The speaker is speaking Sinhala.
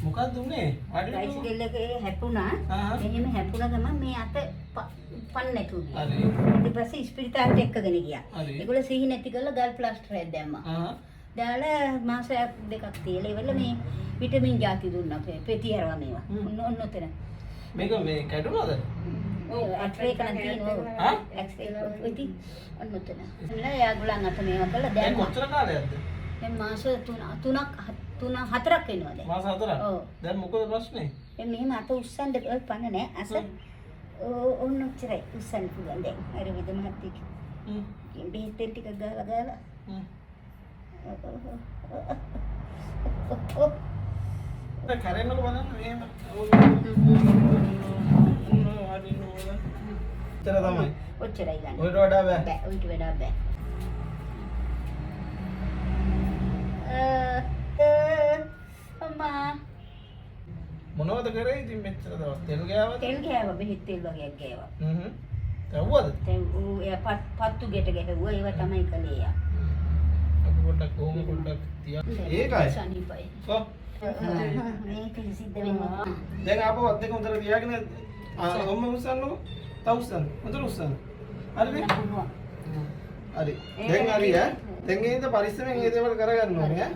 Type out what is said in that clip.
මොකක්ද උනේ? බයිසිකල් එකේ හැපුණා. එහෙම හැපුණා තමයි මේ අත පන්න නැතුව ගියා. හරි. ඊට පස්සේ ස්පිරිතාලෙට එක්කගෙන ගියා. හරි. ඒගොල්ලෝ සිහි නැති කරලා ගල් ප්ලාස්ටර් එකක් දැම්මා. දාලා මාසයක් දෙකක් තියලා ඉවරලා මේ විටමින් ಜಾති දුන්නා. පෙති හරවා මේවා. ඔන්න ඔතන. මේක මේ කැඩුනද? ඔය ඇක්ස්රේ කරන් තියෙනවා. ඇක්ස්රේ ඔයිටි ඔන්න ඔතන. නෑ යාගුලන් අත මේවා කළා දැන් කොච්චර කාලයක්ද? දැන් මාස 4ක් වෙනවා දැන්. මාස 4ක්. ඔව්. දැන් මොකද ප්‍රශ්නේ? දැන් මෙහෙම අත උස්සන්න පන්න නෑ අස. ඔන්න ඔච්චරයි උස්සන්න පුළුවන් දැන්. අර විදමහත් එක්ක. බෙහෙත් ටික ගාලා. දැන් කරේන්නක බලන්න මෙහෙම. ඔච්චර තමයි. ඔච්චරයි ගන්න. ඔයිට වඩා බෑ. බෑ ඔයිට වඩා බෑ. අම්මා මොනවද කරේ ඉතින් මෙච්චර දවස් තෙල් ගෑවද? තෙල් ගෑවා බෙහෙත් තෙල් වගේක් ගෑවා. තවුවද? දැන් ඌ පත්තු ගෙට ගැහුවා ඒව තමයි කළේ යා. අපි පොඩ්ඩක් කොහොම පොඩ්ඩක් තියා. ඒකයි. සනීපයි. කො මේක සිද්ධ වෙනවා. දැන් ආපහු අත් දෙක හොඳට තියාගෙන ඔම්ම උස්සන්නකො. තව උස්සන්න. හොඳට උස්සන්න. හරිද? හරි. දැන් හරි ඈ. දැන් ඒ ඉඳ පරිස්සමෙන් මේ දේවල් කරගන්න ඕනේ ඈ.